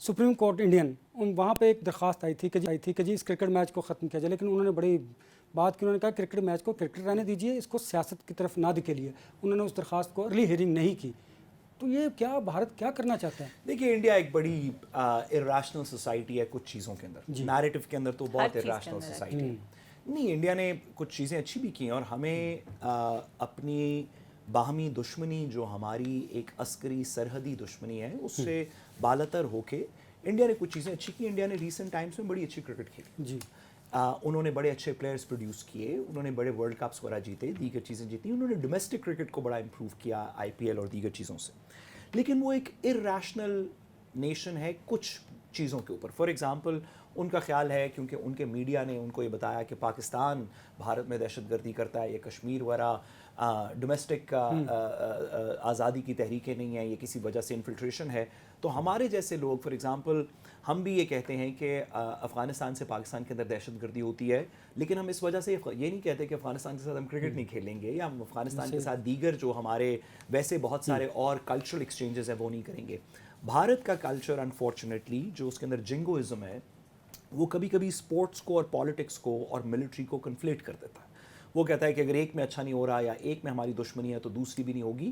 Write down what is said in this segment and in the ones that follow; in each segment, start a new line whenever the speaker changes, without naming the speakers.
Supreme court Indian وہاں پہ ایک درخواست آئی تھی کہ جی اس کرکٹ میچ کو ختم کیا جائے، لیکن انہوں نے بڑی بات کی، انہوں نے کہا کرکٹ میچ کو کرکٹ رہنے دیجیے، اس کو سیاست کی طرف نہ دھکیلیے۔ انہوں نے اس درخواست کو ارلی ہیئرنگ نہیں کی۔ تو یہ کیا بھارت کیا کرنا چاہتا ہے؟
دیکھیے انڈیا ایک بڑی ارریشنل سوسائٹی ہے کچھ چیزوں کے اندر، نیریٹو کے اندر تو بہت ارریشنل سوسائٹی ہے۔ نہیں، انڈیا نے کچھ چیزیں اچھی بھی کی ہیں، اور ہمیں اپنی باہمی دشمنی جو ہماری ایک عسکری سرحدی دشمنی ہے اس سے بالاتر ہو کے انڈیا نے کچھ چیزیں اچھی کی۔ انڈیا نے ریسنٹ ٹائمز میں بڑی اچھی کرکٹ کھیلی
جی،
انہوں نے بڑے اچھے پلیئرز پروڈیوس کیے، انہوں نے بڑے ورلڈ کپس وغیرہ جیتے، دیگر چیزیں جیتی، انہوں نے ڈومیسٹک کرکٹ کو بڑا امپروو کیا آئی پی ایل اور دیگر چیزوں سے۔ لیکن وہ ایک ارریشنل نیشن ہے کچھ چیزوں کے اوپر۔ فار ایگزامپل ان کا خیال ہے، کیونکہ ان کے میڈیا نے ان کو یہ بتایا کہ پاکستان بھارت میں دہشت گردی کرتا ہے، یہ کشمیر وغیرہ ڈومیسٹک آزادی کی تحریکیں نہیں ہیں، یہ کسی وجہ سے انفلٹریشن ہے، تو ہمارے جیسے لوگ فار ایگزامپل ہم بھی یہ کہتے ہیں کہ افغانستان سے پاکستان کے اندر دہشت گردی ہوتی ہے، لیکن ہم اس وجہ سے یہ نہیں کہتے کہ افغانستان کے ساتھ ہم کرکٹ نہیں کھیلیں گے، یا ہم افغانستان کے ساتھ دیگر جو ہمارے ویسے بہت سارے اور کلچرل ایکسچینجز ہیں وہ نہیں کریں گے۔ بھارت کا کلچر انفارچونیٹلی جو اس کے اندر جنگوازم ہے وہ کبھی کبھی اسپورٹس کو اور پالیٹکس کو اور ملٹری کو کنفلیٹ کر دیتا ہے۔ وہ کہتا ہے کہ اگر ایک میں اچھا نہیں ہو رہا یا ایک میں ہماری دشمنی ہے تو دوسری بھی نہیں ہوگی۔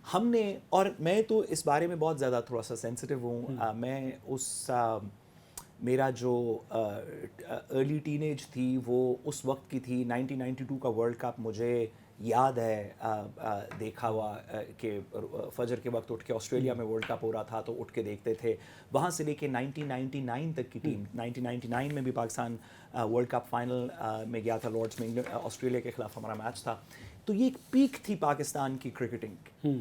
ہم نے، اور میں تو اس بارے میں بہت زیادہ تھوڑا سا سینسٹیو ہوں، میں اس میرا جو ارلی ٹین ایج تھی وہ اس وقت کی تھی، 1992 کا ورلڈ کپ مجھے یاد ہے دیکھا ہوا کہ فجر کے وقت اٹھ کے آسٹریلیا میں ورلڈ کپ ہو رہا تھا تو اٹھ کے دیکھتے تھے، وہاں سے لے کے 1999 تک کی ٹیم، 1999 میں بھی پاکستان ورلڈ کپ فائنل میں گیا تھا لارڈس میں، آسٹریلیا کے خلاف ہمارا میچ تھا، تو یہ ایک پیک تھی پاکستان کی کرکٹنگ۔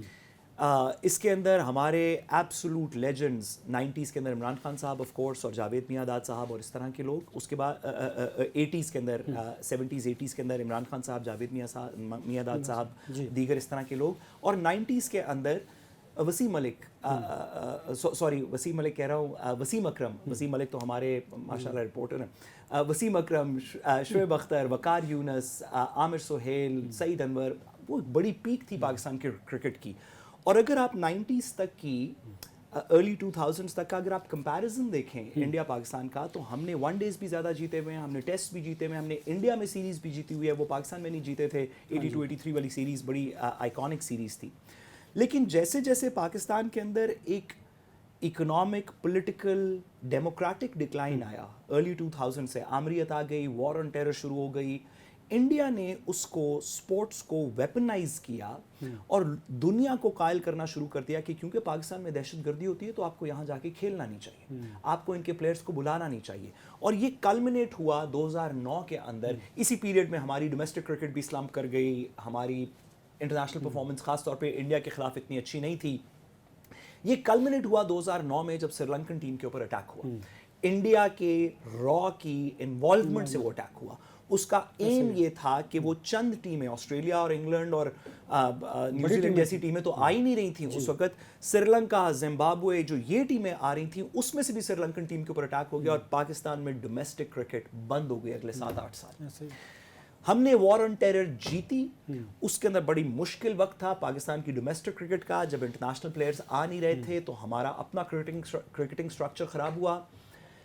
اس کے اندر ہمارے ایبسولوٹ لیجنڈز 90s کے اندر عمران خان صاحب آف کورس، اور جاوید میاں صاحب اور اس طرح کے لوگ، اس کے بعد 80s کے اندر 70s 80s کے اندر عمران خان صاحب، جاوید میاں صاحب، دیگر اس طرح کے لوگ، اور 90s کے اندر وسیم ملک کہہ رہا ہوں، وسیم ملک تو ہمارے ماشاء اللہ رپورٹر ہیں، وسیم اکرم، شعیب اختر، وقار یونس، عامر سہیل، سعید انور، وہ بڑی پیک تھی پاکستان کے کرکٹ کی۔ اور اگر آپ 90s تک کی ارلی 2000s تک کا اگر آپ کمپیریزن دیکھیں انڈیا پاکستان کا، تو ہم نے ون ڈیز بھی زیادہ جیتے ہوئے ہیں، ہم نے ٹیسٹ بھی جیتے ہوئے ہیں، ہم نے انڈیا میں سیریز بھی جیتی ہوئی ہے، وہ پاکستان میں نہیں جیتے تھے۔ 82-83 والی سیریز بڑی آئیکونک سیریز تھی۔ لیکن جیسے جیسے پاکستان کے اندر ایک اکنامک، پولیٹیکل، ڈیموکریٹک ڈکلائن آیا ارلی 2000 سے، آمریت آ گئی، وار آن ٹیرر شروع ہو گئی، انڈیا نے اس کو سپورٹس کو ویپنائز کیا اور دنیا کو قائل کرنا شروع کر دیا کہ کیونکہ پاکستان میں دہشت گردی ہوتی ہے تو آپ کو یہاں جا کے کھیلنا نہیں چاہیے، آپ کو ان کے پلیئرز کو بلانا نہیں چاہیے۔ اور یہ کلمنیٹ ہوا 2009 کے اندر، اسی پیریڈ میں ہماری ڈومیسٹک کرکٹ بھی سلمپ کر گئی، ہماری انٹرنیشنل پرفارمنس خاص طور پہ انڈیا کے خلاف اتنی اچھی نہیں تھی۔ یہ کلمنیٹ ہوا 2009 میں جب سری لنکن ٹیم کے اوپر اٹیک ہوا، انڈیا کے را کی انوالومنٹ سے وہ اٹیک ہوا۔ اس کا ایم یہ تھا کہ وہ چند ٹیمیں، آسٹریلیا اور انگلینڈ اور نیوزی لینڈ جیسی ٹیمیں تو آ ہی نہیں رہی تھیں اس وقت، سری لنکا، زمبابوے، جو یہ ٹیمیں آ رہی تھیں اس میں سے بھی سری لنکن ٹیم کے اوپر اٹیک ہو گیا، اور پاکستان میں ڈومیسٹک کرکٹ بند ہو گئی اگلے 7-8 سال۔ ہم نے وار آن ٹیرر جیتی، اس کے اندر بڑی مشکل وقت تھا پاکستان کی ڈومیسٹک کرکٹ کا، جب انٹرنیشنل پلیئرز آ نہیں رہے تھے تو ہمارا اپنا کرکٹنگ سٹرکچر خراب ہوا۔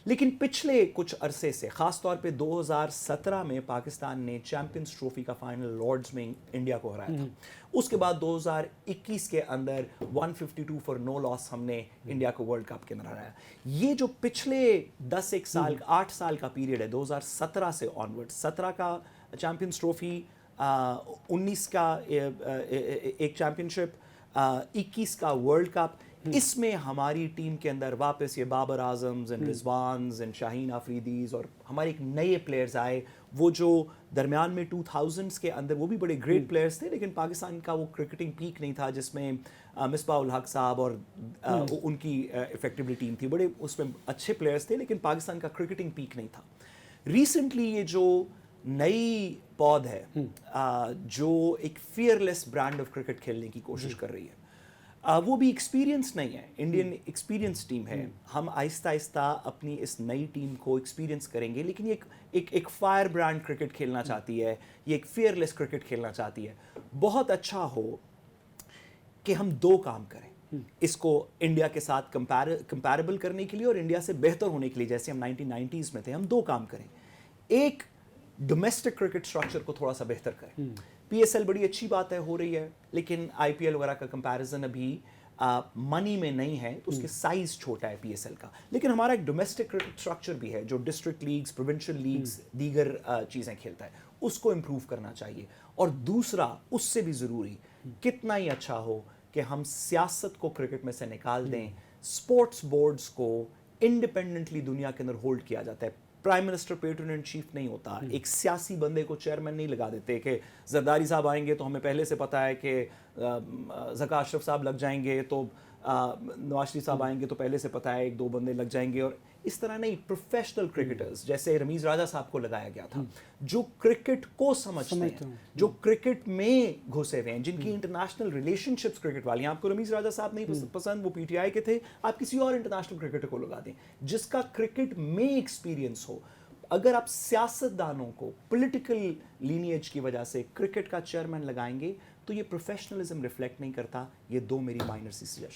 لیکن پچھلے کچھ عرصے سے، خاص طور پہ 2017 میں پاکستان نے چیمپئنز ٹرافی کا فائنل لارڈز میں انڈیا کو ہرایا تھا، اس کے بعد 2021 کے اندر 152 فار نو لاس ہم نے انڈیا کو ورلڈ کپ کے اندر ہرایا۔ یہ جو پچھلے 10 سال 8 سال کا پیریڈ ہے، 2017 سے آنورڈ، 17 کا چیمپئنز ٹرافی، 19 کا ایک چیمپئن شپ، 21 کا ورلڈ کپ، اس میں ہماری ٹیم کے اندر واپس یہ بابر اعظمز اینڈ رضوانز اینڈ شاہین آفریدیز اور ہمارے ایک نئے پلیئرز آئے، وہ جو درمیان میں 2000s کے اندر وہ بھی بڑے گریٹ پلیئرز تھے، لیکن پاکستان کا وہ کرکٹنگ پیک نہیں تھا جس میں مصباح الحق صاحب اور ان کی افیکٹولی ٹیم تھی، بڑے اس میں اچھے پلیئرز تھے، لیکن پاکستان کا کرکٹنگ پیک نہیں تھا۔ ریسنٹلی یہ جو نئی پود ہے جو ایک فیئرلیس برانڈ آف کرکٹ کھیلنے کی کوشش کر رہی ہے، وہ بھی ایکسپیرینس نہیں ہے، انڈین ایکسپیرینس ٹیم ہے، ہم آہستہ آہستہ اپنی اس نئی ٹیم کو ایکسپیرینس کریں گے، لیکن یہ ایک فائر برانڈ کرکٹ کھیلنا چاہتی ہے، یہ ایک فیئرلیس کرکٹ کھیلنا چاہتی ہے۔ بہت اچھا ہو کہ ہم دو کام کریں، اس کو انڈیا کے ساتھ کمپیریبل کرنے کے لیے اور انڈیا سے بہتر ہونے کے لیے. جیسے ہم 1990s میں تھے, ہم 2 کام کریں. ایک, ڈومیسٹک کرکٹ سٹرکچر کو تھوڑا سا بہتر کریں. پی ایس ایل بڑی اچھی بات ہے, ہو رہی ہے, لیکن آئی پی ایل وغیرہ کا کمپیریزن ابھی منی میں نہیں ہے, تو اس کے سائز چھوٹا ہے پی ایس ایل کا. لیکن ہمارا ایک ڈومیسٹک کرکٹ سٹرکچر بھی ہے جو ڈسٹرکٹ لیگز, پروونشل لیگز, دیگر چیزیں کھیلتا ہے, اس کو امپروو کرنا چاہیے. اور دوسرا, اس سے بھی ضروری, کتنا ہی اچھا ہو کہ ہم سیاست کو کرکٹ میں سے نکال دیں, اسپورٹس بورڈز کو انڈیپینڈنٹلی دنیا کے اندر ہولڈ کیا جاتا ہے. Prime minister pattern in chief نہیں ہوتا, ایک سیاسی بندے کو چیئرمین نہیں لگا دیتے کہ زرداری صاحب آئیں گے تو ہمیں پہلے سے پتہ ہے کہ ذکا اشرف صاحب لگ جائیں گے, تو نواز شریف صاحب آئیں گے تو پہلے سے پتہ ہے 1-2 بندے لگ جائیں گے. اور اس طرح نہیں, پروفیشنل کرکٹرز جیسے رمیز راجہ صاحب کو لگایا گیا تھا, جو کرکٹ کو سمجھتے ہیں, جو کرکٹ میں گھسے ہوئے ہیں, جن کی انٹرنیشنل ریلیشن شپس کرکٹ والی ہیں. آپ کو رمیز راجہ صاحب نہیں پسند, وہ پی ٹی آئی کے تھے, آپ کسی اور انٹرنیشنل کرکٹر کو لگا دیں جس کا کرکٹ میں ایکسپیرینس ہو. اگر آپ سیاستدانوں کو پولیٹیکل لینیج کی وجہ سے کرکٹ کا چیئرمین لگائیں گے تو یہ پروفیشنلزم ریفلیکٹ نہیں کرتا. یہ 2 میری مائنر سی سجیشن.